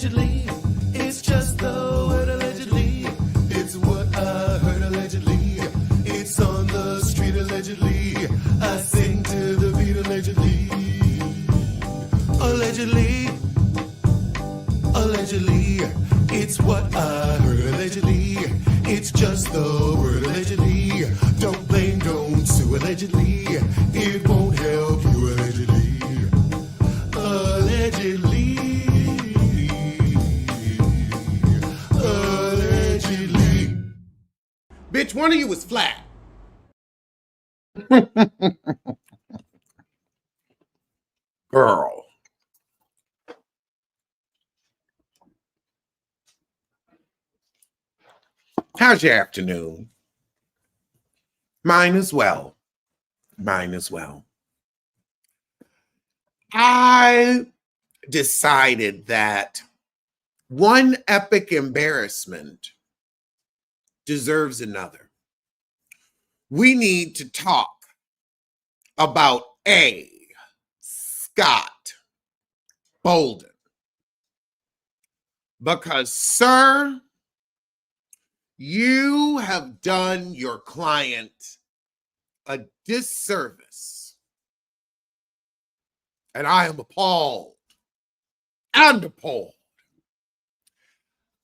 allegedly. It's just the word allegedly. It's what I heard allegedly. It's on the street allegedly. I sing to the beat allegedly. Allegedly. Allegedly. It's what I heard allegedly. It's just the word allegedly. Don't blame, don't sue allegedly. It won't help you allegedly. Allegedly. Allegedly. Bitch, one of you was flat. Girl. How's your afternoon? Mine as well. Mine as well. I decided that one epic embarrassment deserves another. We need to talk about A. Scott Bolden. Because, sir, you have done your client a disservice. And I am appalled and appalled.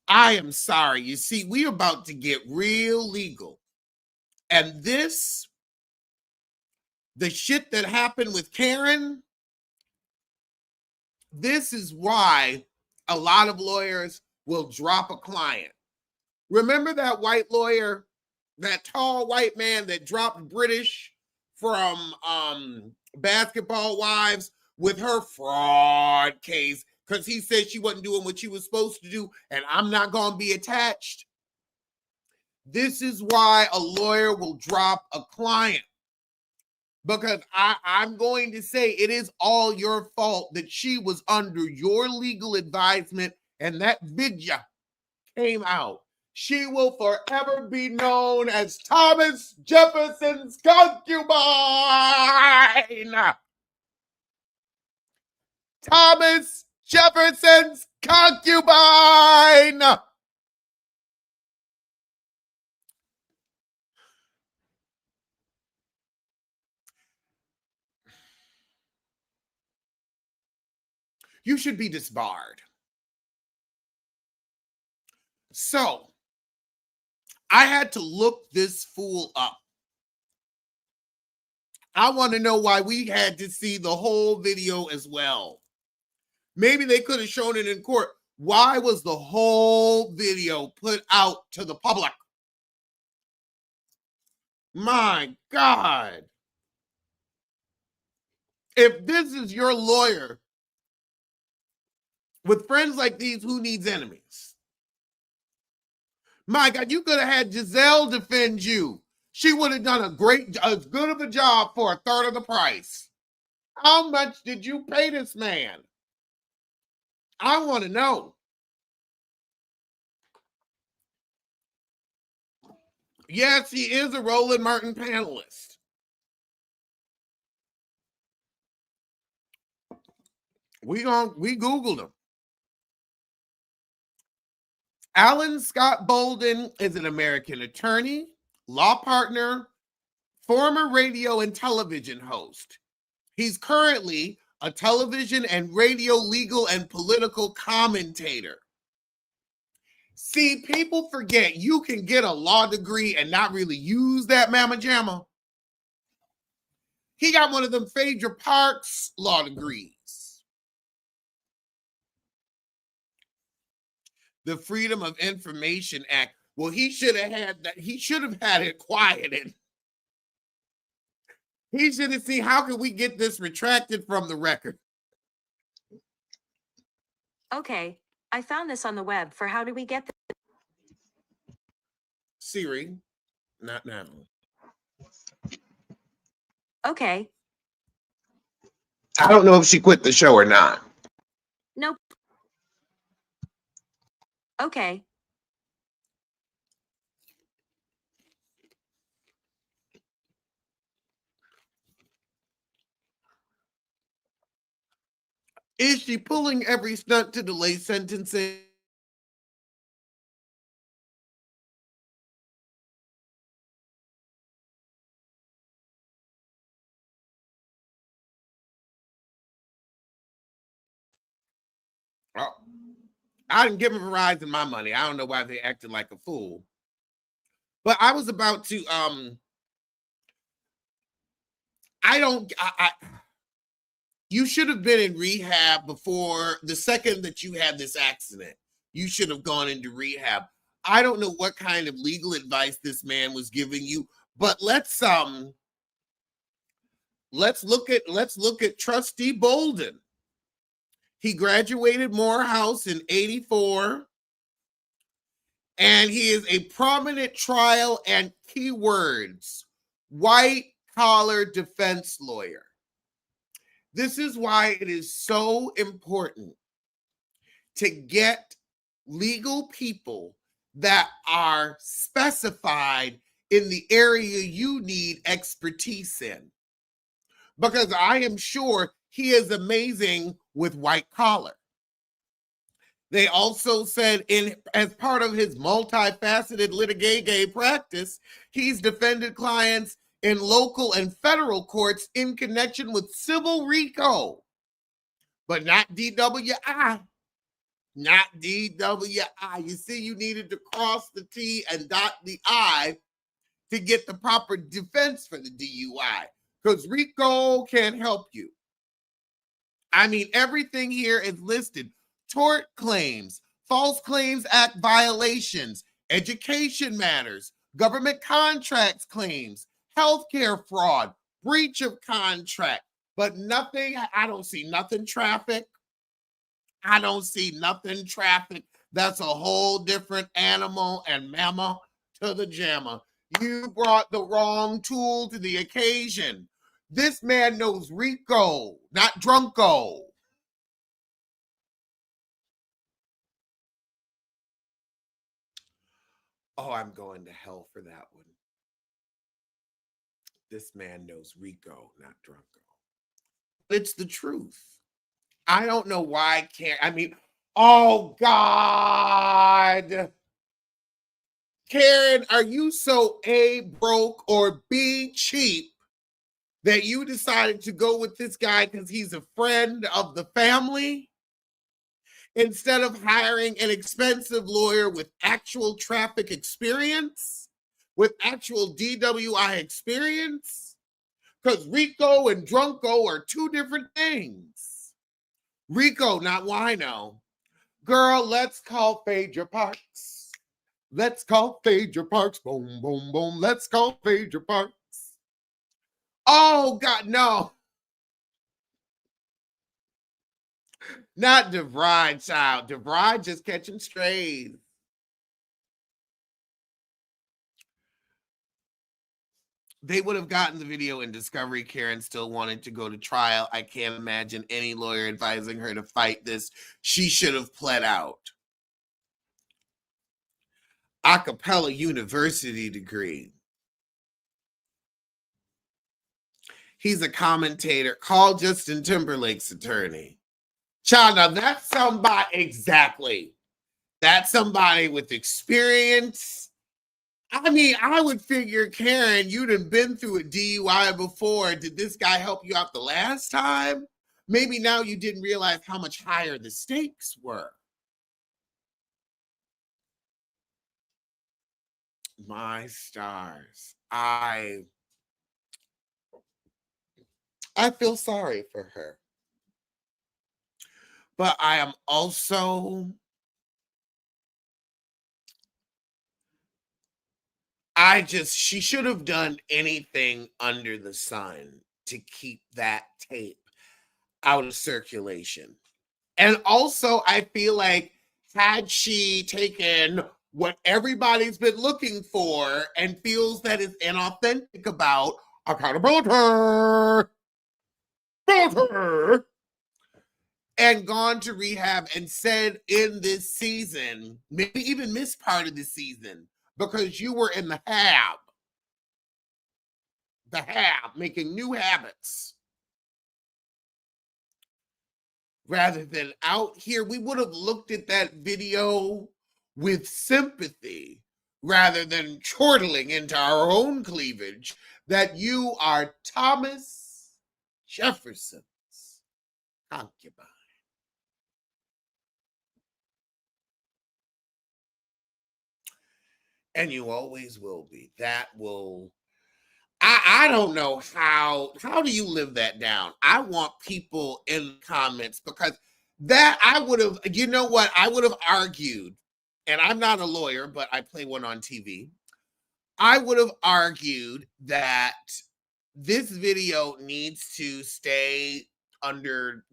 I am sorry. You see, we're about to get real legal. And this, the shit that happened with Karen, this is why a lot of lawyers will drop a client. Remember that white lawyer, that tall white man that dropped British from Basketball Wives with her fraud case because he said she wasn't doing what she was supposed to do and I'm not going to be attached? This is why a lawyer will drop a client. Because I'm going to say it is all your fault that she was under your legal advisement and that video came out. She will forever be known as Thomas Jefferson's concubine. Thomas Jefferson's concubine. You should be disbarred. So, I had to look this fool up. I want to know why we had to see the whole video as well. Maybe they could have shown it in court. Why was the whole video put out to the public? My God. If this is your lawyer, with friends like these, who needs enemies? My God, you could have had Giselle defend you. She would have done as good of a job for a third of the price. How much did you pay this man? I want to know. Yes, he is a Roland Martin panelist. We Googled him. Alan Scott Bolden is an American attorney, law partner, former radio and television host. He's currently a television and radio legal and political commentator. See, people forget you can get a law degree and not really use that mamma jamma. He got one of them Phaedra Parks law degrees. The Freedom of Information Act. Well, he should have had that. He should have had it quieted. He should have seen, how can we get this retracted from the record? Okay, I found this on the web. For how do we get this? Siri, not now. Okay. I don't know if she quit the show or not. Nope. Okay. Is she pulling every stunt to delay sentencing? Oh, I didn't give Verizon my money. I don't know why they acted like a fool. But I was about to you should have been in rehab before the second that you had this accident. You should have gone into rehab. I don't know what kind of legal advice this man was giving you, but let's look at Trustee Bolden. He graduated Morehouse in 84, and he is a prominent trial and keywords white collar defense lawyer. This is why it is so important to get legal people that are specified in the area you need expertise in. Because I am sure he is amazing with white collar. They also said as part of his multifaceted litigation practice, he's defended clients in local and federal courts in connection with civil RICO, but not DWI. Not DWI. You see, you needed to cross the T and dot the I to get the proper defense for the DUI, because RICO can't help you. I mean, everything here is listed. Tort claims, False Claims Act violations, education matters, government contracts claims, healthcare fraud, breach of contract, but nothing, I don't see nothing traffic. I don't see nothing traffic. That's a whole different animal and mamma to the jamma. You brought the wrong tool to the occasion. This man knows RICO, not Drunko. Oh, I'm going to hell for that one. This man knows RICO, not Drunko. It's the truth. I don't know why I can't. I mean, oh God. Karen, are you so A, broke, or B, cheap that you decided to go with this guy because he's a friend of the family instead of hiring an expensive lawyer with actual traffic experience, with actual DWI experience? Because RICO and Drunko are two different things. RICO, not wino. Girl, let's call Phaedra Parks. Let's call Phaedra Parks. Boom, boom, boom. Let's call Phaedra Parks. Oh, God, no. Not DeVry, child. DeVry just catching strays. They would have gotten the video in discovery. Karen still wanted to go to trial. I can't imagine any lawyer advising her to fight this. She should have pled out. Acapella University degree. He's a commentator. Call Justin Timberlake's attorney. Child, now that's somebody, exactly. That's somebody with experience. I mean, I would figure, Karen, you'd have been through a DUI before. Did this guy help you out the last time? Maybe now you didn't realize how much higher the stakes were. My stars. I feel sorry for her. But I am also, she should have done anything under the sun to keep that tape out of circulation. And also, I feel like had she taken what everybody's been looking for and feels that is inauthentic about accountability, and gone to rehab and said in this season, maybe even missed part of the season because you were in the hab, making new habits. rather than out here. We would have looked at that video with sympathy rather than chortling into our own cleavage that you are Thomas Jefferson's concubine. And you always will be. That will, I don't know how do you live that down? I want people in the comments, because that I would have, you know what, I would have argued, and I'm not a lawyer, but I play one on TV. I would have argued that this video needs to stay under,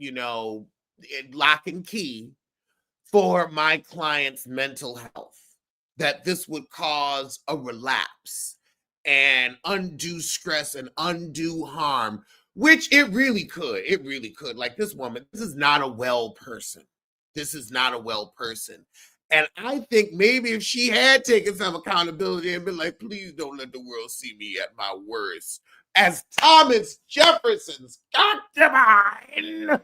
lock and key for my client's mental health, that this would cause a relapse and undue stress and undue harm, which it really could. It really could. Like, this woman, this is not a well person. This is not a well person. And I think maybe if she had taken some accountability and been like, please don't let the world see me at my worst as Thomas Jefferson's concubine,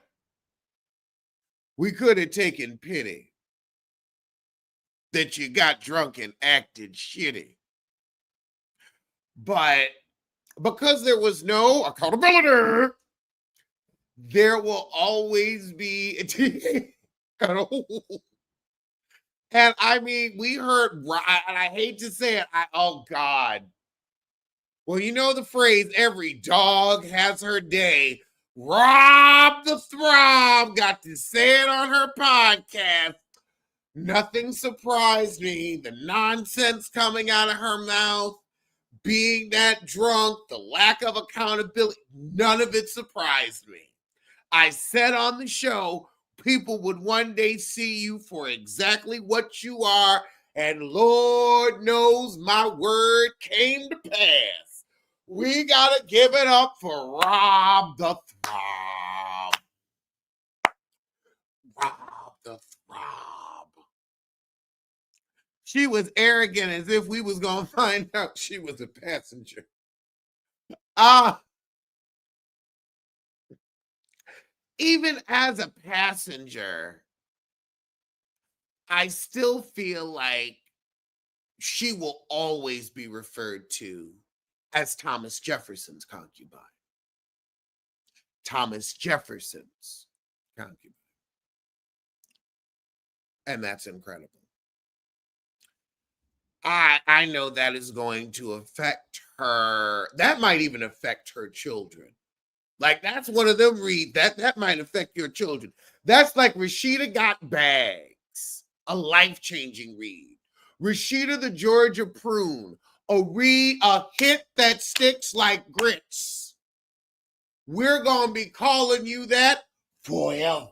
we could have taken pity that you got drunk and acted shitty. But because there was no accountability, there will always be and I mean, we heard, and I hate to say it, oh God. Well, you know the phrase, every dog has her day. Rob the Throb got to say it on her podcast. Nothing surprised me. The nonsense coming out of her mouth, being that drunk, the lack of accountability, none of it surprised me. I said on the show, people would one day see you for exactly what you are, and Lord knows my word came to pass. We gotta give it up for Rob the Throb. Rob the Throb. She was arrogant as if we was gonna find out she was a passenger. Even as a passenger, I still feel like she will always be referred to as Thomas Jefferson's concubine. Thomas Jefferson's concubine. And that's incredible. I know that is going to affect her. That might even affect her children. Like, that's one of them read that might affect your children. That's like Rashida Got Bags, a life-changing read. Rashida the Georgia Prune, a hit that sticks like grits. We're going to be calling you that forever.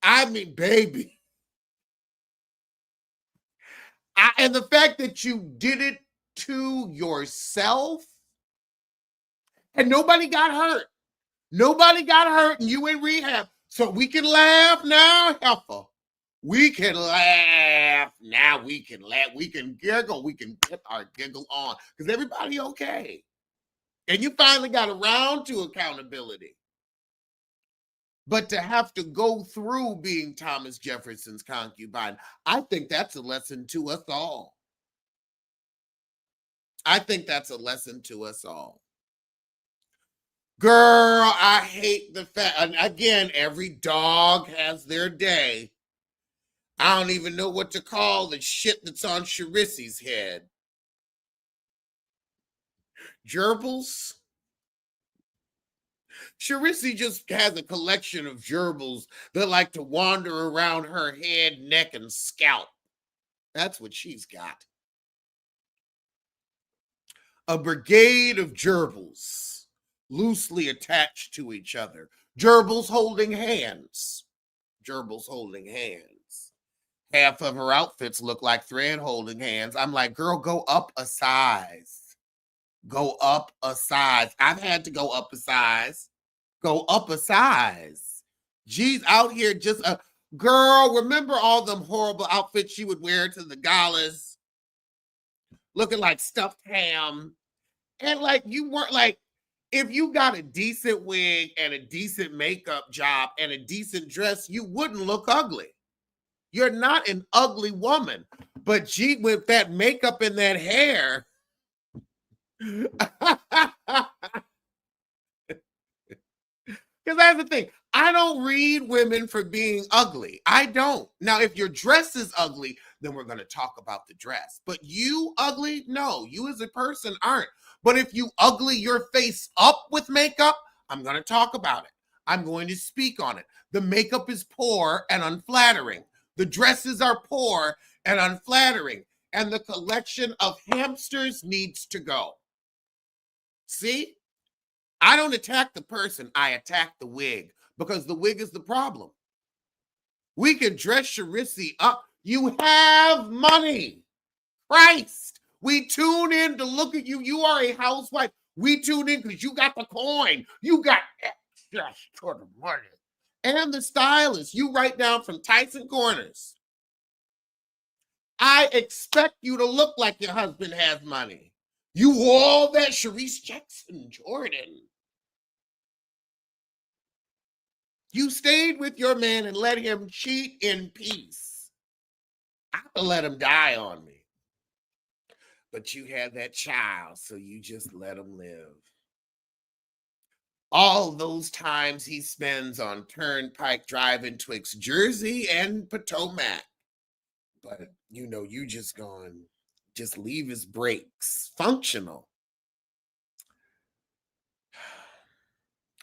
I mean, baby. And the fact that you did it to yourself and nobody got hurt. Nobody got hurt and you in rehab. So we can laugh now, heifer. We can laugh. Now we can laugh. We can giggle. We can get our giggle on. Because everybody okay. And you finally got around to accountability. But to have to go through being Thomas Jefferson's concubine, I think that's a lesson to us all. I think that's a lesson to us all. Girl, I hate the fact, and again, every dog has their day. I don't even know what to call the shit that's on Charissy's head. Gerbils? Charissy just has a collection of gerbils that like to wander around her head, neck, and scalp. That's what she's got. A brigade of gerbils loosely attached to each other. Gerbils holding hands. Gerbils holding hands. Half of her outfits look like thread holding hands. I'm like, girl, go up a size. Go up a size. I've had to go up a size. Go up a size. Geez, out here just a girl. Remember all them horrible outfits she would wear to the galas, looking like stuffed ham, and like you weren't like if you got a decent wig and a decent makeup job and a decent dress, you wouldn't look ugly. You're not an ugly woman. But gee, with that makeup and that hair. Because that's the thing. I don't read women for being ugly. I don't. Now, if your dress is ugly, then we're going to talk about the dress. But you ugly? No, you as a person aren't. But if you ugly your face up with makeup, I'm going to talk about it. I'm going to speak on it. The makeup is poor and unflattering. The dresses are poor and unflattering. And the collection of hamsters needs to go. See? I don't attack the person, I attack the wig, because the wig is the problem. We can dress Charisse up. You have money. Christ. We tune in to look at you. You are a housewife. We tune in because you got the coin. You got access to the money. And the stylist. You write down from Tyson Corners. I expect you to look like your husband has money. You wore that Charisse Jackson Jordan. You stayed with your man and let him cheat in peace. I would let him die on me. But you had that child, so you just let him live. All those times he spends on Turnpike Drive in twixt Jersey and Potomac. But, you just gone, just leave his brakes functional.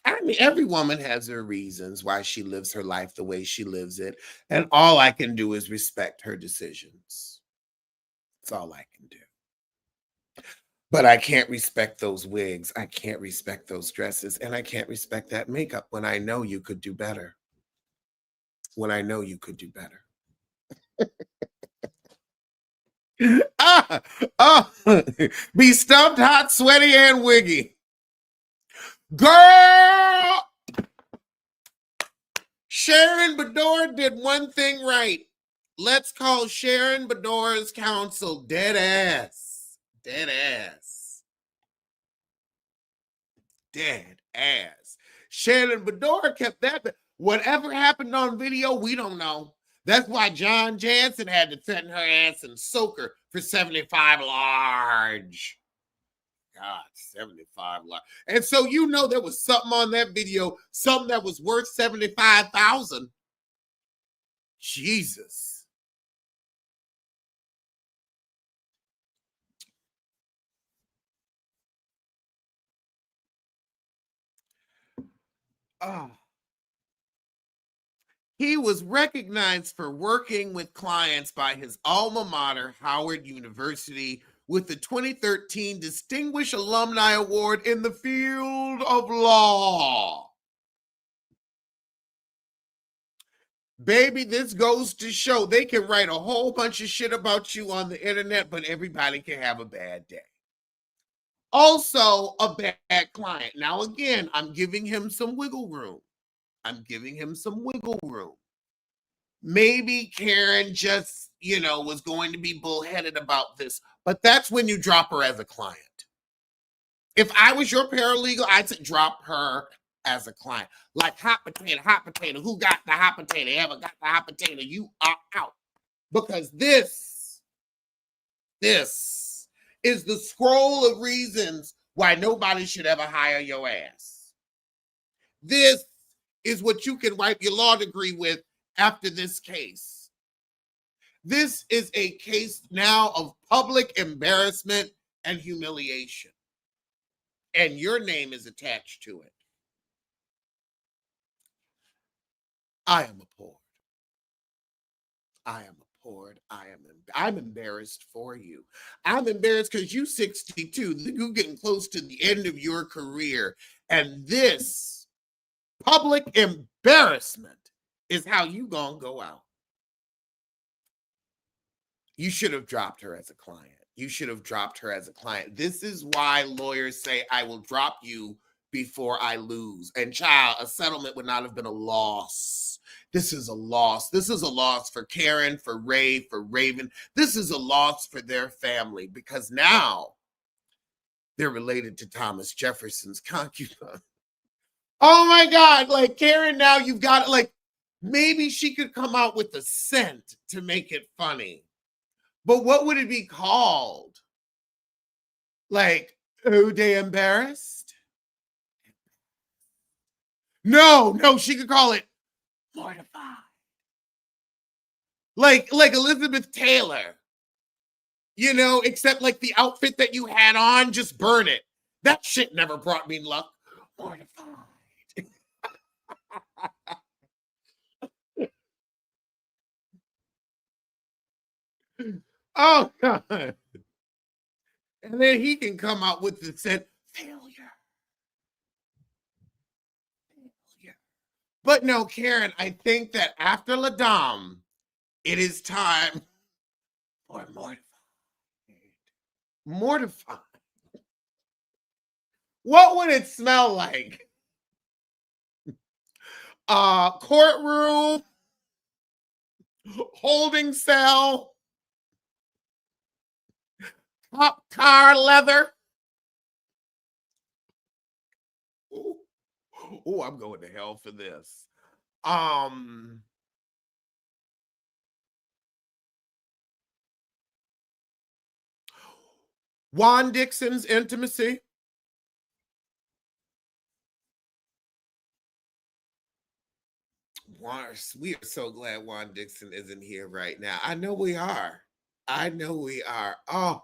I mean, every woman has her reasons why she lives her life the way she lives it. And all I can do is respect her decisions. That's all I can do. But I can't respect those wigs. I can't respect those dresses. And I can't respect that makeup when I know you could do better. When I know you could do better. Be stumped, hot, sweaty, and wiggy. Girl! Sharon Bedore did one thing right. Let's call Sharon Bedore's counsel dead ass. Dead ass. Dead ass. Sharon Bedore kept that. Whatever happened on video, we don't know. That's why John Jansen had to send her ass and soak her for 75 large. God, 75 large. And so there was something on that video, something that was worth 75,000. Jesus. Oh. He was recognized for working with clients by his alma mater, Howard University, with the 2013 Distinguished Alumni Award in the field of law. Baby, this goes to show they can write a whole bunch of shit about you on the internet, but everybody can have a bad day. Also, a bad client. Now, again, I'm giving him some wiggle room. Maybe Karen just, was going to be bullheaded about this, but that's when you drop her as a client. If I was your paralegal, I'd say drop her as a client. Like hot potato. Who got the hot potato? Ever got the hot potato? You are out. Because this is the scroll of reasons why nobody should ever hire your ass. This is what you can wipe your law degree with after this case. This is a case now of public embarrassment and humiliation. And your name is attached to it. I am appalled. I'm embarrassed for you. I'm embarrassed because you 62. You're getting close to the end of your career. And this public embarrassment is how you gonna go out. You should have dropped her as a client. This is why lawyers say, I will drop you before I lose. And child, a settlement would not have been a loss. This is a loss. This is a loss for Karen, for Ray, for Raven. This is a loss for their family because now they're related to Thomas Jefferson's concubine. Oh my God, like Karen, now you've got like maybe she could come out with a scent to make it funny. But what would it be called? Like, oh, they embarrassed? No, she could call it mortified. Like Elizabeth Taylor, except like the outfit that you had on, just burn it. That shit never brought me luck. Mortified. Oh God. And then he can come out with the said failure. But no, Karen, I think that after La Dame, it is time for mortified. Mortified. What would it smell like? Courtroom, holding cell, cop car leather. Oh, I'm going to hell for this. Juan Dixon's intimacy. We are so glad Juan Dixon isn't here right now. I know we are. Oh.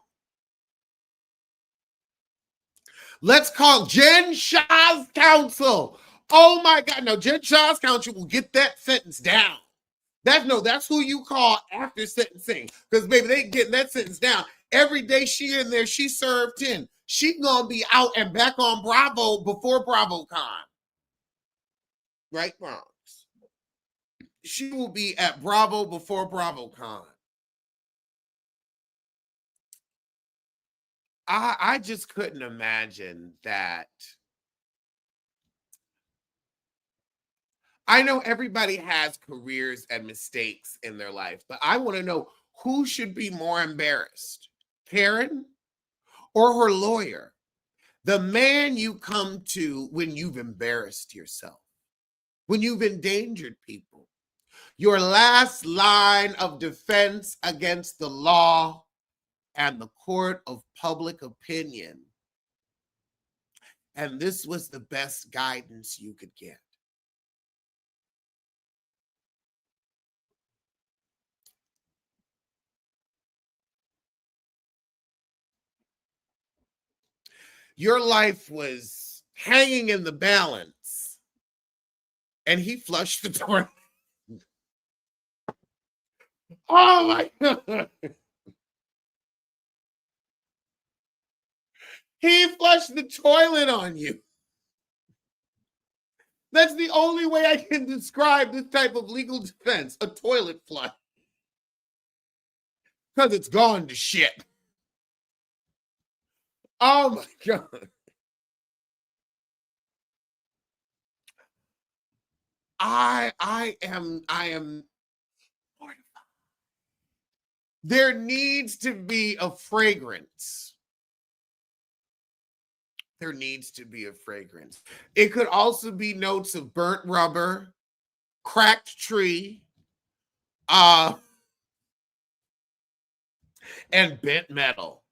Let's call Jen Shah's counsel. Oh my God. No, Jen Shah's counsel will get that sentence down. That's who you call after sentencing. Because baby, they getting that sentence down. Every day she in there, she served 10. She gonna be out and back on Bravo before BravoCon. Right, Bronx? She will be at Bravo before BravoCon. I just couldn't imagine that. I know everybody has careers and mistakes in their life, but I want to know who should be more embarrassed, Karen or her lawyer? The man you come to when you've embarrassed yourself, when you've endangered people, your last line of defense against the law and the court of public opinion. And this was the best guidance you could get. Your life was hanging in the balance, and he flushed the toilet. Oh my God. He flushed the toilet on you. That's the only way I can describe this type of legal defense, a toilet flush. Because it's gone to shit. Oh my God. I am mortified. There needs to be a fragrance. There needs to be a fragrance. It could also be notes of burnt rubber, cracked tree, and bent metal.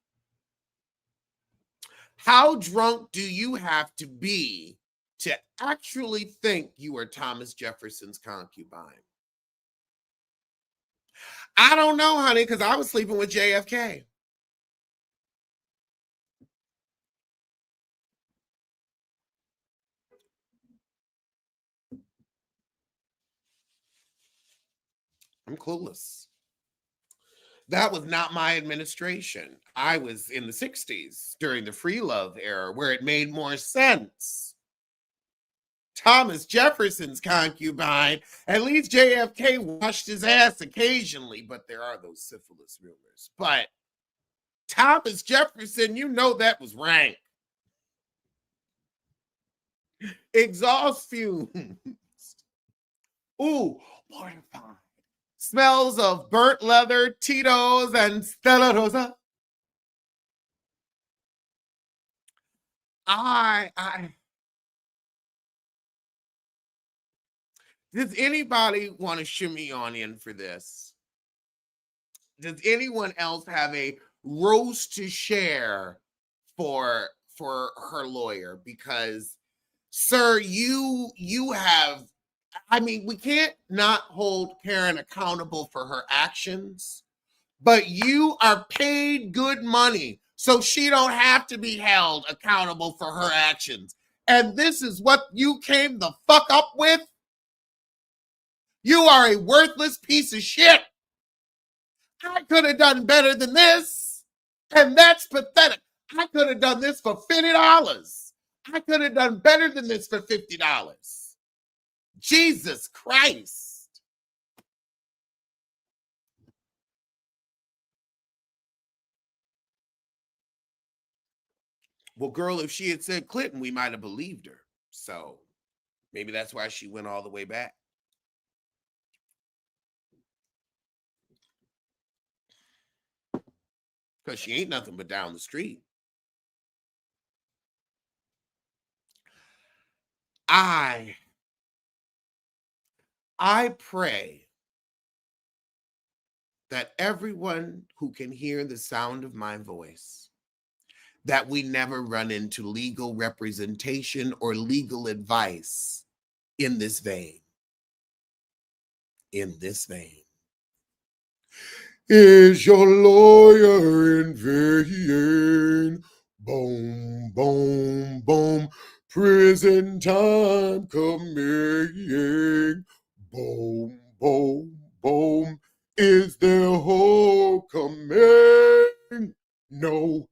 How drunk do you have to be to actually think you are Thomas Jefferson's concubine? I don't know, honey, because I was sleeping with JFK. I'm clueless. That was not my administration. I was in the 60s during the free love era where it made more sense. Thomas Jefferson's concubine, at least JFK washed his ass occasionally, but there are those syphilis rumors. But Thomas Jefferson, that was rank. Exhaust fumes. Ooh, mortified. Smells of burnt leather, Tito's, and Stella Rosa. I does anybody want to shimmy on in for this? Does anyone else have a roast to share for her lawyer? Because, sir, you have, I mean, we can't not hold Karen accountable for her actions, but you are paid good money, so she don't have to be held accountable for her actions. And this is what you came the fuck up with? You are a worthless piece of shit. I could have done better than this. And that's pathetic. I could have done this for $50. I could have done better than this for $50. Jesus Christ. Well, girl, if she had said Clinton, we might have believed her. So maybe that's why she went all the way back. Because she ain't nothing but down the street. I pray that everyone who can hear the sound of my voice, that we never run into legal representation or legal advice in this vein. In this vein. Is your lawyer in vain? Boom, boom, boom. Prison time coming. Boom, boom, boom. Is there hope coming? No.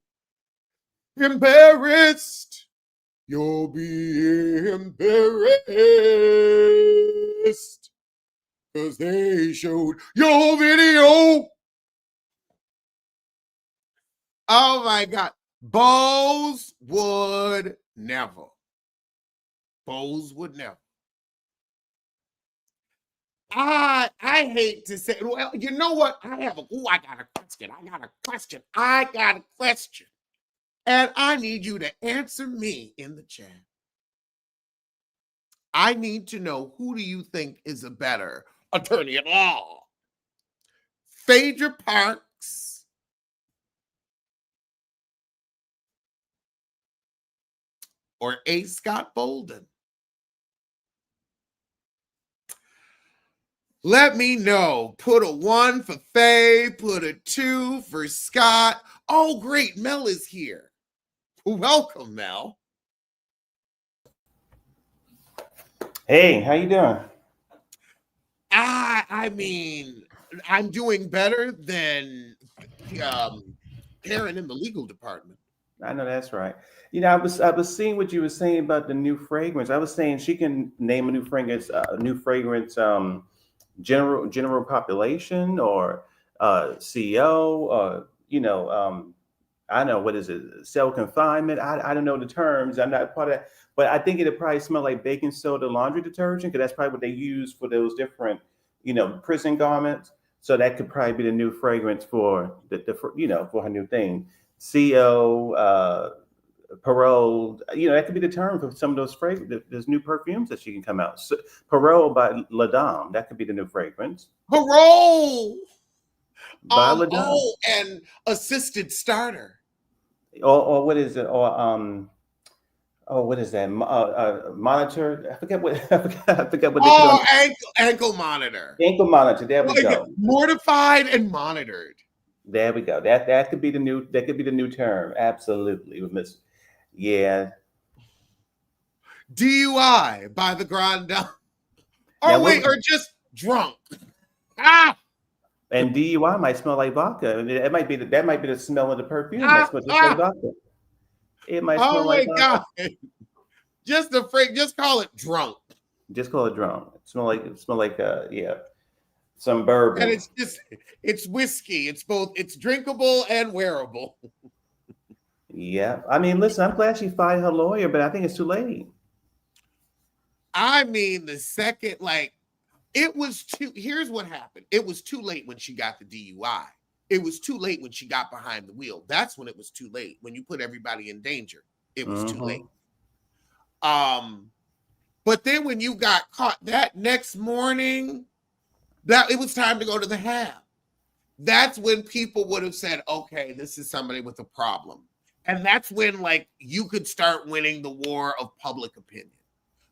Embarrassed. You'll be embarrassed. Because they showed your video. Oh my God. Bose would never. Bose would never. I hate to say, well, you know what? I got a question. And I need you to answer me in the chat. I need to know, who do you think is a better attorney at law? Phaedra Parks or A. Scott Bolden? Let me know. Put a 1 for Faye, put a 2 for Scott. Oh, great. Mel is here. Welcome, Mel. Hey, how you doing? I mean, I'm doing better than Karen in the legal department. I know that's right. You know, I was seeing what you were saying about the new fragrance. I was saying she can name a new fragrance, general population or CEO or I don't know what is it, cell confinement. I don't know the terms. I'm not part of that, but I think it'd probably smell like baking soda laundry detergent because that's probably what they use for those different prison garments. So that could probably be the new fragrance for for her new thing. CO, Parole, that could be the term for some of those fragrances. There's new perfumes that she can come out. So, Parole by La Dame, that could be the new fragrance. Parole. By La Dame. And assisted starter. Or what is it? Or what is that? Monitor. I forget what. I forget what they put on. Ankle monitor. Ankle monitor. There we go. Mortified and monitored. There we go. That could be the new. That could be the new term. Absolutely, with Miss. Yeah. DUI by the Grand Dame. Now, Or just drunk. Ah. And DUI might smell like vodka. It might be that might be the smell of the perfume. That's what just like vodka. It might smell like vodka. God. Just call it drunk. Just call it drunk. Smell like some bourbon. And it's whiskey. It's drinkable and wearable. Yeah. I mean, listen, I'm glad she fired her lawyer, but I think it's too late. I mean, the second, here's what happened. It was too late when she got the DUI. It was too late when she got behind the wheel. That's when it was too late, when you put everybody in danger. it was too late. Mm-hmm. But then when you got caught that next morning, that it was time to go to the hab. That's when people would have said, okay, this is somebody with a problem. And that's when like you could start winning the war of public opinion.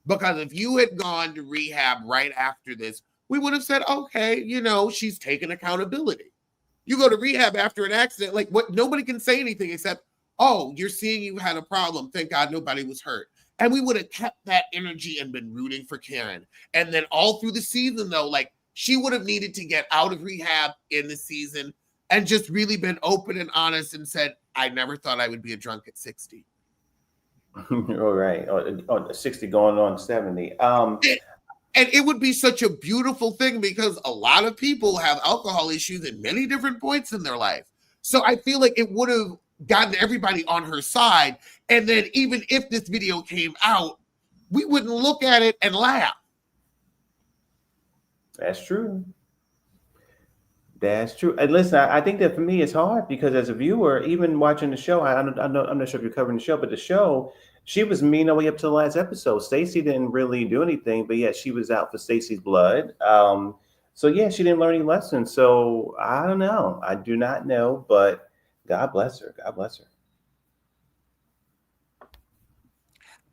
Because if you had gone to rehab right after this, we would have said, okay, you know, she's taking accountability. You go to rehab after an accident, like what nobody can say anything except, oh, you're seeing you had a problem. Thank God nobody was hurt. And we would have kept that energy and been rooting for Karen. And then all through the season, though, like she would have needed to get out of rehab in the season and just really been open and honest and said, I never thought I would be a drunk at 60. All right. Or 60 going on 70. And it would be such a beautiful thing because a lot of people have alcohol issues at many different points in their life. So I feel like it would have gotten everybody on her side. And then even if this video came out, we wouldn't look at it and laugh. That's true. That's true. And listen, I think that for me it's hard because as a viewer, even watching the show, I'm not sure if you're covering the show, but the show, she was mean all the way up to the last episode. Stacey didn't really do anything, but yet she was out for Stacey's blood. So yeah, she didn't learn any lessons. So I don't know. I do not know, but God bless her. God bless her.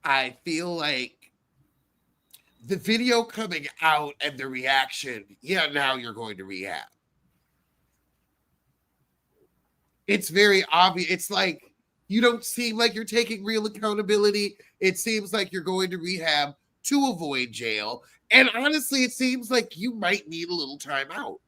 I feel like the video coming out and the reaction, yeah, now you're going to rehab. It's very obvious. It's like you don't seem like you're taking real accountability. It seems like you're going to rehab to avoid jail. And honestly, it seems like you might need a little time out.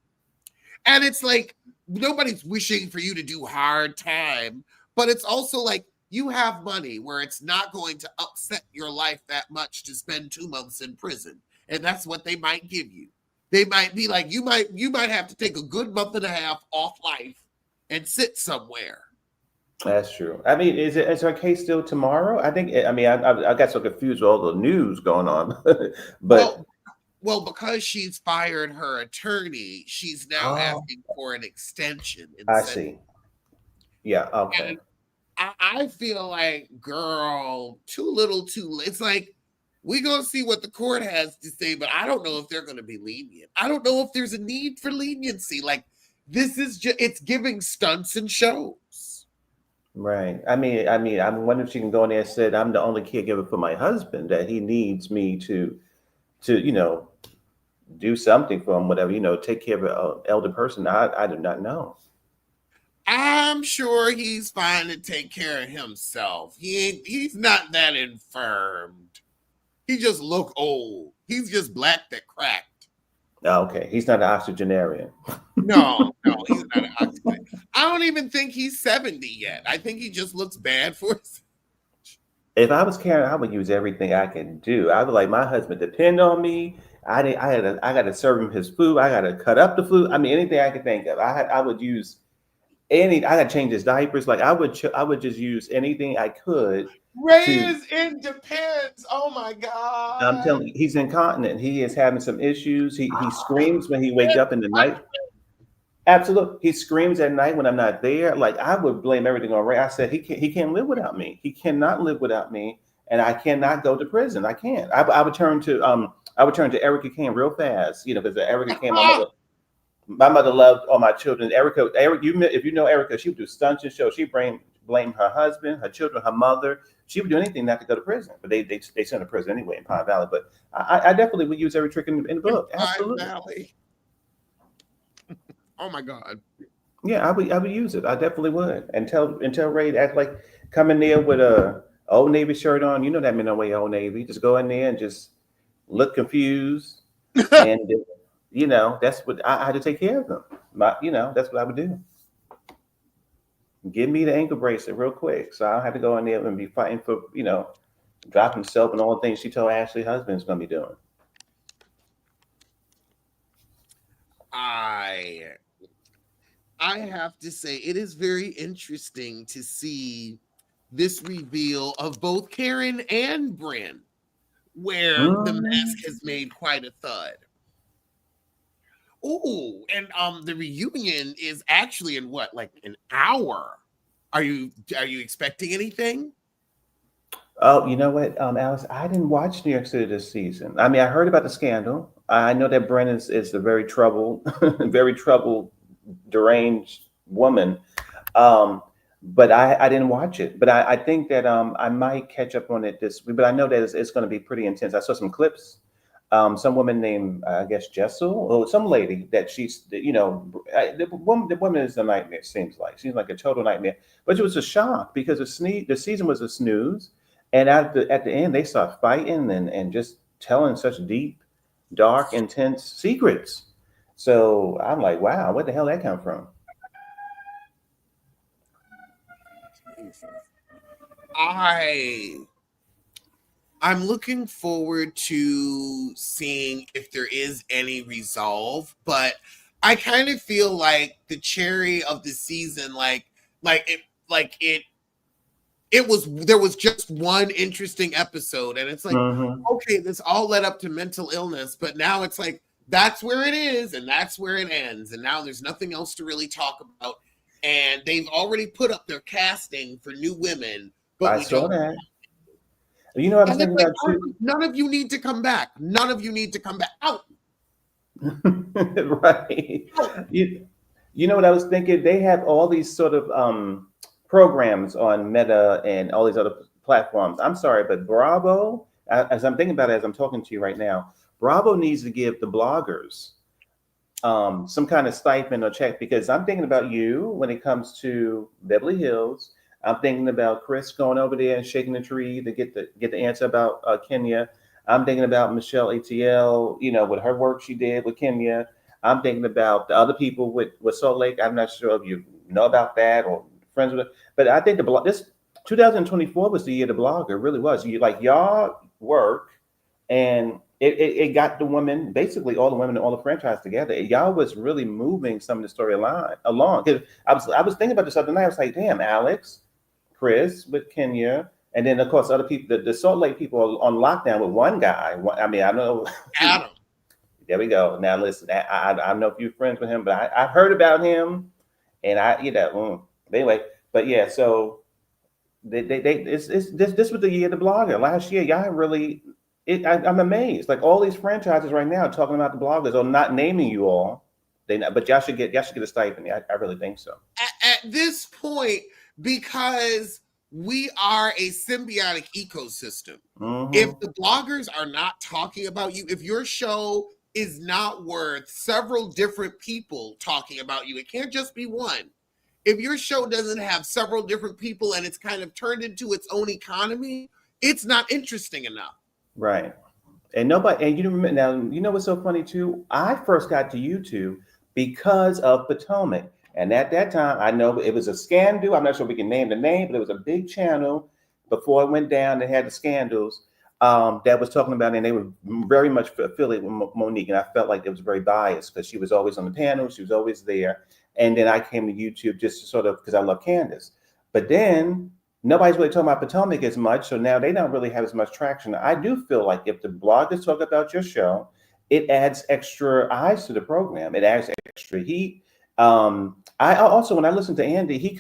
And it's like nobody's wishing for you to do hard time, but it's also like you have money where it's not going to upset your life that much to spend 2 months in prison. And that's what they might give you. They might be like, you might have to take a good month and a half off life and sit somewhere. That's true. I mean, is her case still tomorrow? I think. I mean, I got so confused with all the news going on, but well, because she's fired her attorney, she's now oh, asking for an extension. I see. Yeah. Okay. And I feel like, girl, too little, too late. It's like we're gonna see what the court has to say, but I don't know if they're gonna be lenient. I don't know if there's a need for leniency. Like this is just it's giving stunts and shows. Right. I mean, I'm wondering if she can go in there and say, I'm the only caregiver for my husband, that he needs me to, do something for him, whatever, take care of an elder person. I do not know. I'm sure he's fine to take care of himself. He's not that infirmed. He just look old. He's just black that cracked. Oh, okay. He's not an octogenarian. No, he's not an octogenarian. I don't even think he's 70 yet. I think he just looks bad for his. If I was Karen, I would use everything I can do. I would like my husband depend on me. I got to serve him his food. I got to cut up the food. I mean, anything I could think of. I would use I got to change his diapers. Like I would just use anything I could. Raise independence. Oh my God. I'm telling you, he's incontinent. He is having some issues. He screams when he wakes up in the night. Absolutely. He screams at night when I'm not there. Like I would blame everything on Ray. I said he can't live without me. He cannot live without me. And I cannot go to prison. I can't. I would turn to Erica Kane real fast, because Erica Kane, my mother loved all my children. Eric, if you know Erica, she would do stunts and shows. She blame her husband, her children, her mother. She would do anything not to go to prison. But they sent her to prison anyway in Pine Valley. But I definitely would use every trick in the book. Absolutely. Pine Valley. Oh my God. Yeah, I would use it. I definitely would. And tell Ray to act like come in there with a Old Navy shirt on. You know that meant no way Old Navy. Just go in there and just look confused. And that's what I had to take care of them. That's what I would do. Give me the ankle bracelet real quick. So I don't have to go in there and be fighting for, dropping soap and all the things she told Ashley's husband's gonna be doing. I have to say it is very interesting to see this reveal of both Karen and Bryn, where the mask has made quite a thud. Oh, and the reunion is actually in what, like an hour? Are you expecting anything? Oh, you know what, Alice? I didn't watch New York City this season. I mean, I heard about the scandal. I know that Brennan is a very troubled, very troubled, deranged woman. Um, but I didn't watch it. But I think that I might catch up on it this week. But I know that it's going to be pretty intense. I saw some clips. Some woman named I guess Jessel or some lady that she's the woman is a nightmare. Seems like a total nightmare. But it was a shock because the season was a snooze, and at the end they start fighting and just telling such deep, dark, intense secrets. So I'm like, wow, where the hell that come from? I I'm looking forward to seeing if there is any resolve, but I kind of feel like the cherry of the season, like it was there was just one interesting episode, and it's like, Hmm. okay, this all led up to mental illness, but now it's like that's where it is, and that's where it ends, and now there's nothing else to really talk about, and they've already put up their casting for new women, but I we saw don't. that. You know, what I was And it's thinking like, about too. none of you need to come back. None of you need to come back. Out, Right. out. You, you know what I was thinking? They have all these sort of programs on Meta and all these other platforms. I'm sorry, but Bravo, as I'm thinking about it, as I'm talking to you right now, Bravo needs to give the bloggers some kind of stipend or check because I'm thinking about you when it comes to Beverly Hills. I'm thinking about Chris going over there and shaking the tree to get the answer about Kenya. I'm thinking about Michelle ATL, with her work she did with Kenya. I'm thinking about the other people with Salt Lake. I'm not sure if you know about that or friends with it, but I think this 2024 was the year the blogger. It really was. You like y'all work and it got the women, basically all the women and all the franchise together. Y'all was really moving some of the story along. 'Cause I was thinking about this other night. I was like, damn, Alex, Chris with Kenya, and then of course other people. The Salt Lake people are on lockdown with one guy. I mean, I know. Adam. There we go. Now listen, I know a few friends with him, but I've heard about him, and but anyway, but yeah, so this was the year of the blogger. Last year, y'all really. I'm amazed. Like all these franchises right now talking about the bloggers or not naming you all. But y'all should get a stipend. I really think so. At this point, because we are a symbiotic ecosystem, if Hmm. the bloggers are not talking about you, if your show is not worth several different people talking about you, it can't just be one. If your show doesn't have several different people and it's kind of turned into its own economy, it's not interesting enough. Right. And nobody, and you remember now, you know what's so funny too? I first got to YouTube because of Potomac. And at that time, I know it was a scandal. I'm not sure we can name the name, but it was a big channel before it went down. They had the scandals that was talking about, and they were very much affiliated with Monique. And I felt like it was very biased because she was always on the panel, she was always there. And then I came to YouTube just to sort of because I love Candace. But then nobody's really talking about Potomac as much, so now they don't really have as much traction. I do feel like if the bloggers talk about your show, it adds extra eyes to the program. It adds extra heat. I also, when I listen to Andy,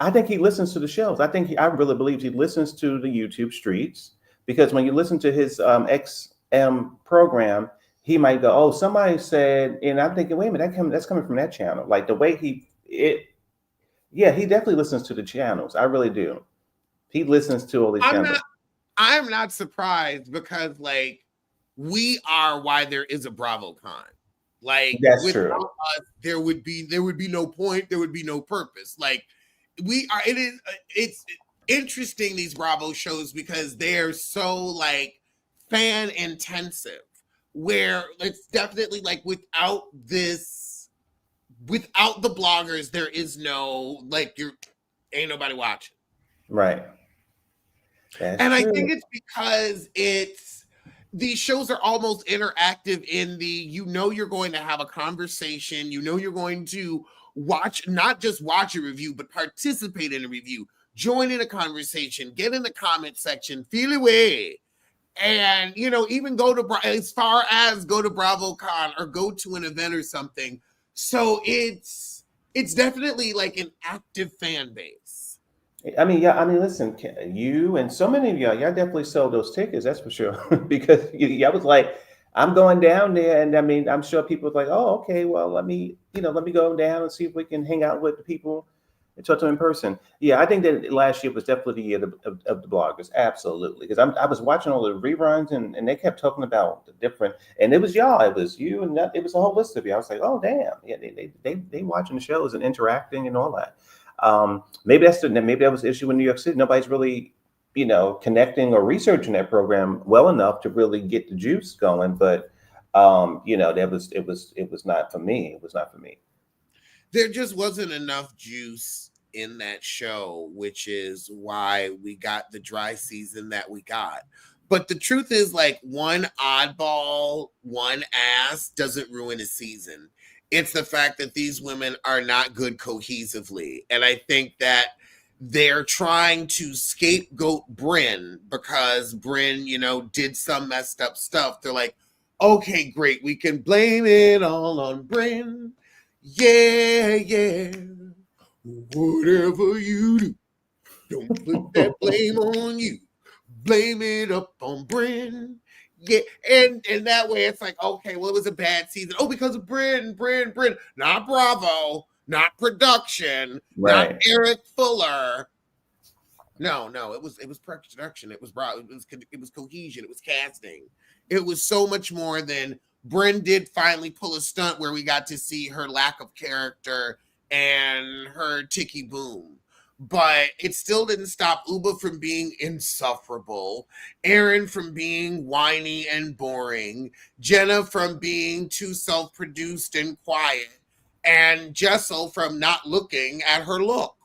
I think he listens to the shows. I really believe he listens to the YouTube streets because when you listen to his XM program, he might go, "Oh, somebody said," and I'm thinking, "Wait a minute, that's coming from that channel." Like the way yeah, he definitely listens to the channels. I really do. He listens to all these I'm channels. not I'm not surprised because like we are why there is a BravoCon. Like That's without true. us, there would be no point, there would be no purpose. Like we are it's interesting these Bravo shows because they're so like fan intensive where it's definitely like without the bloggers, there is no like you're ain't nobody watching. Right. That's And I true. think it's because these shows are almost interactive in you're going to have a conversation, you're going to watch, not just watch a review, but participate in a review, join in a conversation, get in the comment section, feel away. And even go to as far as go to BravoCon or go to an event or something. So it's definitely like an active fan base. I mean, yeah, I mean, listen, you and so many of y'all definitely sold those tickets, that's for sure. Because y'all was like, I'm going down there, and I mean, I'm sure people was like, oh, okay, well, let me go down and see if we can hang out with the people and talk to them in person. Yeah, I think that last year was definitely the year of the bloggers, absolutely. Because I was watching all the reruns, and they kept talking about the different, and it was y'all, it was you, and it was a whole list of you. I was like, oh, damn, yeah, they watching the shows and interacting and all that. Maybe that was the issue in New York City. Nobody's really, connecting or researching that program well enough to really get the juice going. But it was not for me. It was not for me. There just wasn't enough juice in that show, which is why we got the dry season that we got. But the truth is, like, one oddball, one ass doesn't ruin a season. It's the fact that these women are not good cohesively. And I think that they're trying to scapegoat Bryn because Bryn, did some messed up stuff. They're like, okay, great. We can blame it all on Bryn. Yeah, yeah. Whatever you do, don't put that blame on you. Blame it up on Bryn. Yeah, and that way it's like, okay, well, it was a bad season. Oh, because of Bryn. Not Bravo, not production, not Right. Eric Fuller. No, it was production. It was Bravo. It was cohesion. It was casting. It was so much more than Bryn did finally pull a stunt where we got to see her lack of character and her ticky boom. But it still didn't stop Uba from being insufferable, Aaron from being whiny and boring, Jenna from being too self-produced and quiet, and Jessel from not looking at her look.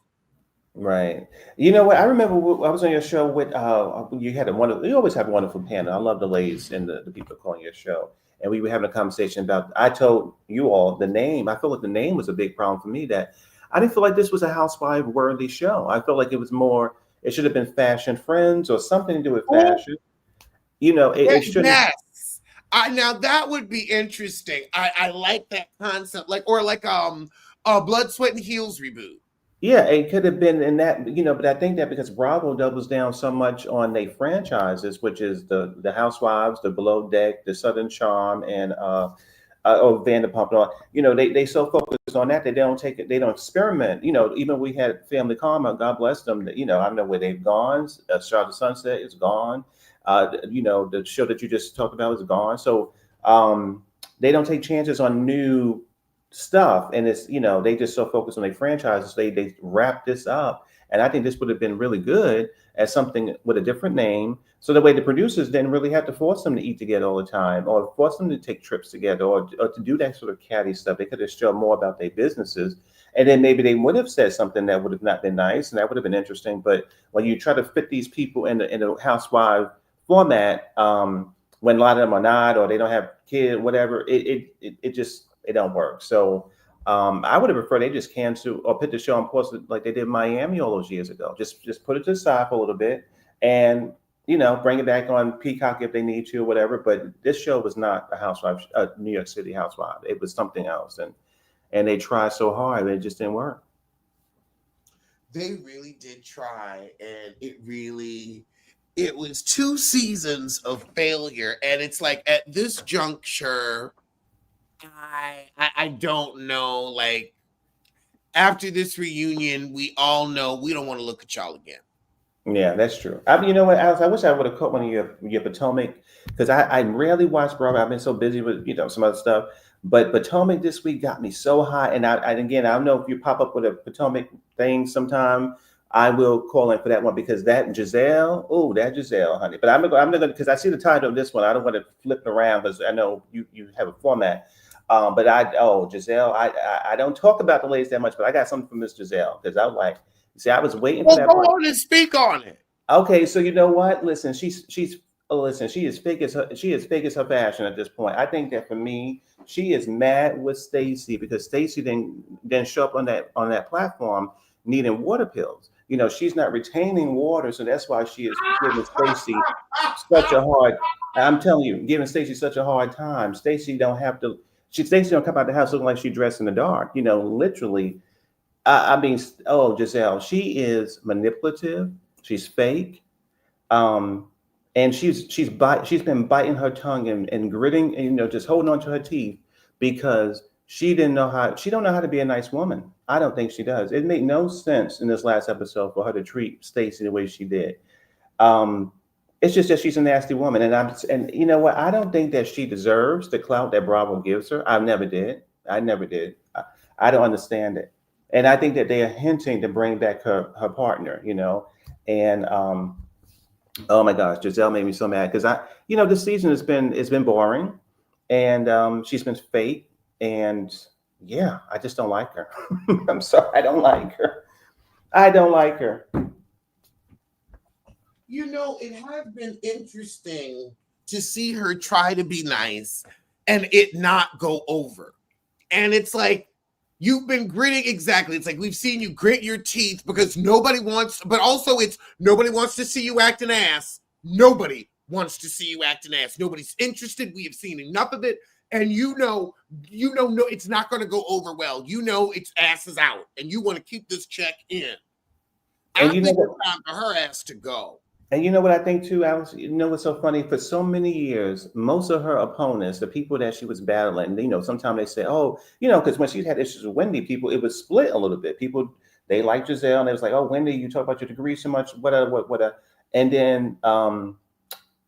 Right. You know what? I remember I was on your show with you always have a wonderful panel. I love the ladies and the people calling your show. And we were having a conversation about I told you all the name. I feel like the name was a big problem for me, that I didn't feel like this was a housewife worthy show. I felt like it should have been Fashion Friends or something to do with Oh, fashion. It shouldn't. yes. Now that would be interesting. I like that concept. Like a Blood, Sweat, and Heels reboot. Yeah, it could have been in that, but I think that because Bravo doubles down so much on their franchises, which is the Housewives, the Below Deck, the Southern Charm, and Vanderpump, and all. They so focused on that they don't take it, they don't experiment. Even we had Family Karma, God bless them. I don't know where they've gone. Charlotte Sunset is gone. The show that you just talked about is gone. So they don't take chances on new stuff, and it's they just so focused on their franchises, they wrap this up, and I think this would have been really good as something with a different name, so the way the producers didn't really have to force them to eat together all the time or force them to take trips together, or to do that sort of catty stuff. They could have shown more about their businesses, and then maybe they would have said something that would have not been nice, and that would have been interesting. But when you try to fit these people in the housewife format, when a lot of them are not, or they don't have kids, whatever, it just it don't work. So I would have preferred they just cancel or put the show on pause like they did Miami all those years ago. Just put it to the side for a little bit, and bring it back on Peacock if they need to or whatever. But this show was not a New York City housewife. It was something else, and they tried so hard, but it just didn't work. They really did try, and it was 2 seasons of failure. And it's like at this juncture, I don't know. Like, after this reunion, we all know we don't want to look at y'all again. Yeah, that's true. You know what, Alex? I wish I would have caught one of your Potomac, because I rarely watch Bravo. I've been so busy with some other stuff. But Potomac this week got me so hot, and again, I don't know if you pop up with a Potomac thing sometime. I will call in for that one, because that Giselle, honey. But I'm not gonna, because I see the title of this one. I don't want to flip it around because I know you have a format. But Giselle, I don't talk about the ladies that much, but I got something from Miss Giselle, because I was like, see, I was waiting for Well, that go part. on and speak on it. Okay, so you know what? Listen, listen, she is fake as her fashion at this point. I think that for me, she is mad with Stacey because Stacey didn't show up on that platform needing water pills. She's not retaining water, so that's why she is giving Stacey such a hard. I'm telling you, giving Stacey such a hard time. Stacey don't come out the house looking like she dressed in the dark. Literally. I mean, oh, Giselle, she is manipulative. She's fake. Um, and she's been biting her tongue and gritting, and, just holding on to her teeth because she don't know how to be a nice woman. I don't think she does. It made no sense in this last episode for her to treat Stacy the way she did. Um, it's just that she's a nasty woman, and you know what? I don't think that she deserves the clout that Bravo gives her. I never did. I never did. I don't understand it, and I think that they are hinting to bring back her partner. And oh my gosh, Giselle made me so mad because this season it's been boring, and she's been fake, and yeah, I just don't like her. I'm sorry, I don't like her. I don't like her. It has been interesting to see her try to be nice and it not go over. And it's like, you've been gritting, exactly. It's like we've seen you grit your teeth because nobody wants, but also it's nobody wants to see you acting ass. Nobody wants to see you acting ass. Nobody's interested. We have seen enough of it. And no, it's not going to go over well. It's asses out and you want to keep this check in. I And you know think what? it's time for her ass to go. And you know what I think too, Alex? You know what's so funny? For so many years, most of her opponents, the people that she was battling, sometimes they say, oh, because when she had issues with Wendy, people, it was split a little bit. People, they liked Giselle and it was like, oh, Wendy, you talk about your degree so much, what. And then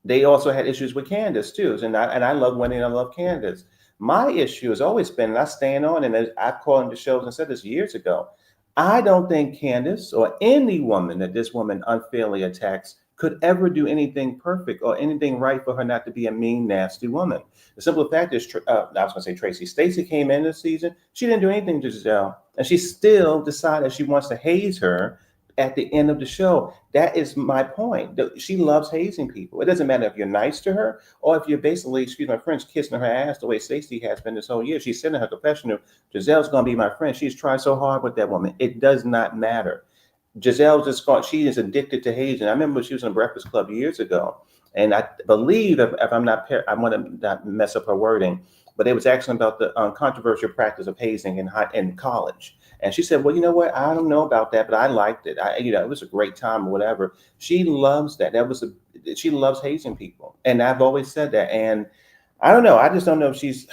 they also had issues with Candace too. And I love Wendy and I love Candace. My issue has always been, and I stand on, and I've called into shows and said this years ago, I don't think Candace or any woman that this woman unfairly attacks could ever do anything perfect or anything right for her not to be a mean, nasty woman. The simple fact is, I was going to say Tracy. Stacey came in this season. She didn't do anything to Giselle, and she still decided she wants to haze her at the end of the show. That is my point. She loves hazing people. It doesn't matter if you're nice to her or if you're basically, excuse my French, kissing her ass the way Stacey has been this whole year. She said in her confessional, Giselle's going to be my friend. She's tried so hard with that woman. It does not matter. Giselle she is addicted to hazing. I remember she was in a Breakfast Club years ago, and I believe, if I'm not, I want to not mess up her wording, but it was actually about the controversial practice of hazing in college. And she said, well, you know what? I don't know about that, but I liked it. It was a great time or whatever. She loves that. She loves hazing people. And I've always said that. And I don't know. I just don't know if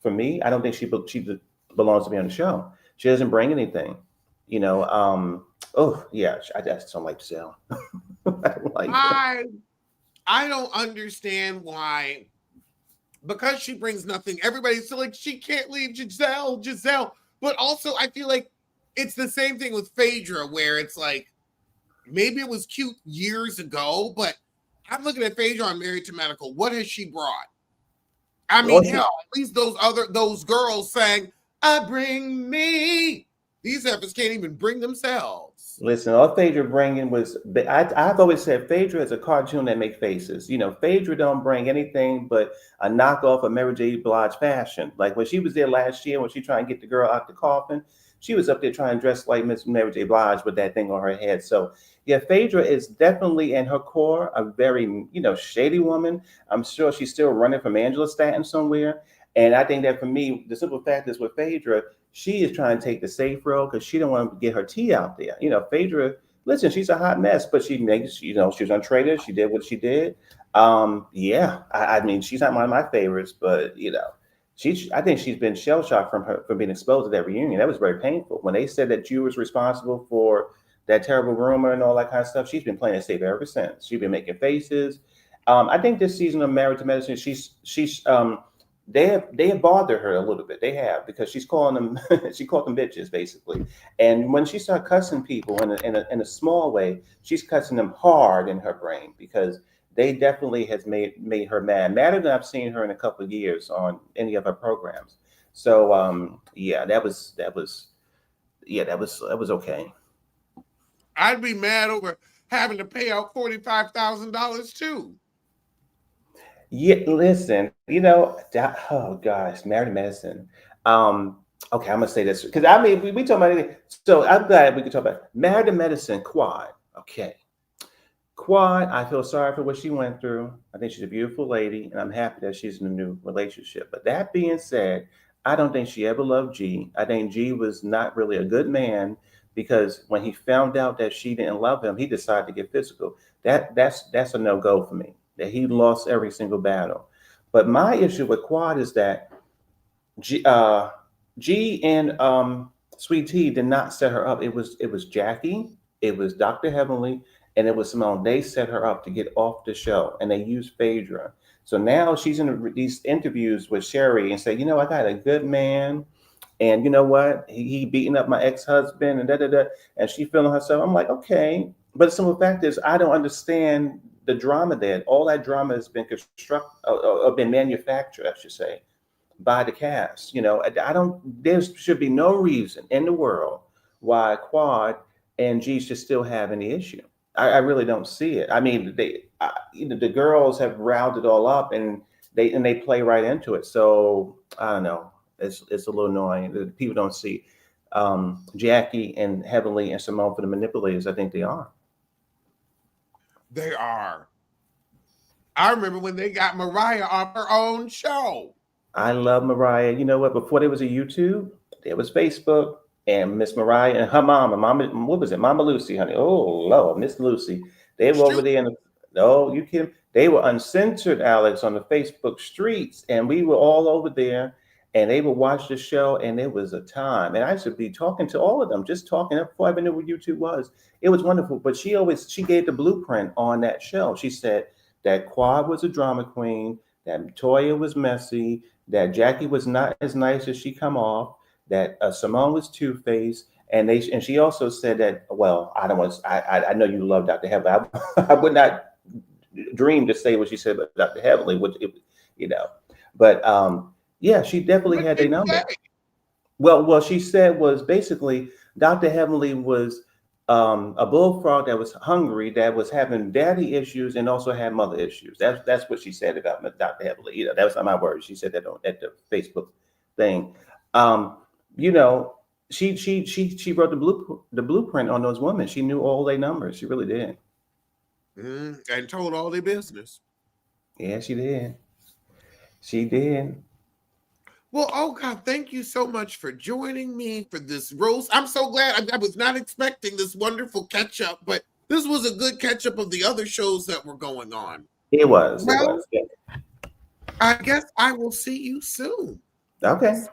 for me, I don't think she belongs to be on the show. She doesn't bring anything, oh yeah, I just don't like Giselle. I don't like her. I don't understand why, because she brings nothing. Everybody's still like, she can't leave Giselle. But also, I feel like it's the same thing with Phaedra, where it's like, maybe it was cute years ago, but I'm looking at Phaedra on Married to Medical. What has she brought? I mean, hell, at least those girls sang, I bring me. These efforts can't even bring themselves. Listen, all Phaedra bringing was, I've always said Phaedra is a cartoon that make faces. Phaedra don't bring anything but a knockoff of Mary J. Blige fashion. Like when she was there last year, when she tried to get the girl out the coffin, she was up there trying to dress like Miss Mary J. Blige with that thing on her head. So yeah, Phaedra is definitely in her core a very, shady woman. I'm sure she's still running from Angela Stanton somewhere. And I think that for me, the simple fact is with Phaedra, she is trying to take the safe road because she don't want to get her tea out there. Phaedra, listen, she's a hot mess, but she makes, she was untraded. She did what she did. Yeah, I mean, she's not one of my favorites, but I think she's been shell shocked from being exposed to that reunion. That was very painful. When they said that you was responsible for that terrible rumor and all that kind of stuff, she's been playing it safe ever since. She's been making faces. I think this season of Married to Medicine, they have bothered her a little bit. They have, because she's calling them she called them bitches basically. And when she started cussing people in a small way, she's cussing them hard in her brain because they definitely has made her madder than I've seen her in a couple of years on any of her programs. So yeah, that was okay. I'd be mad over having to pay out $45,000 too. Yeah, listen, oh gosh, Married to Medicine. Okay, I'm gonna say this because I mean we talk about anything. So I'm glad we could talk about Married to Medicine. Quad. Okay. Quad, I feel sorry for what she went through. I think she's a beautiful lady, and I'm happy that she's in a new relationship. But that being said, I don't think she ever loved G. I think G was not really a good man because when he found out that she didn't love him, he decided to get physical. That's a no-go for me. That he lost every single battle. But my issue with Quad is that G, uh, G and Sweet Tea did not set her up. It was Jackie, it was Dr. Heavenly, and it was Simone. They set her up to get off the show, and they used Phaedra. So now she's in these interviews with Sherry and say, I got a good man, and you know what? He beating up my ex-husband and da da da, and she feeling herself. I'm like, okay, but the simple fact is, I don't understand the drama there. All that drama has been been manufactured, I should say, by the cast. I don't. There should be no reason in the world why Quad and G should still have any issue. I really don't see it. I mean, the girls have riled it all up, and they play right into it. So I don't know. It's a little annoying that people don't see Jackie and Heavenly and Simone for the manipulators. I think they are. They are. I remember when they got Mariah off her own show. I love Mariah. You know what? Before there was a YouTube, there was Facebook, and Miss Mariah and her mama, what was it? Mama Lucy, honey. Oh Lord, Miss Lucy. They were over there you kidding? They were uncensored, Alex, on the Facebook streets, and we were all over there, and they would watch the show, and it was a time. And I should be talking to all of them, just talking before I even knew what YouTube was. It was wonderful. But she gave the blueprint on that show. She said that Quad was a drama queen, that Toya was messy, that Jackie was not as nice as she come off, that Simone was two-faced, and she also said that, well, I know you love Dr. Heavenly. I would not dream to say what she said about Dr. Heavenly, but yeah, she definitely had a number. Well, she said was basically Dr. Heavenly was a bullfrog that was hungry, that was having daddy issues, and also had mother issues. That's what she said about Dr. Heavenly. That was not my words. She said that at the Facebook thing. She wrote the blueprint on those women. She knew all their numbers. She really did. And told all their business. Yeah, she did. She did. Well, oh God, thank you so much for joining me for this roast. I'm so glad. I was not expecting this wonderful catch up, but this was a good catch up of the other shows that were going on. It was. Well, I guess I will see you soon. Okay.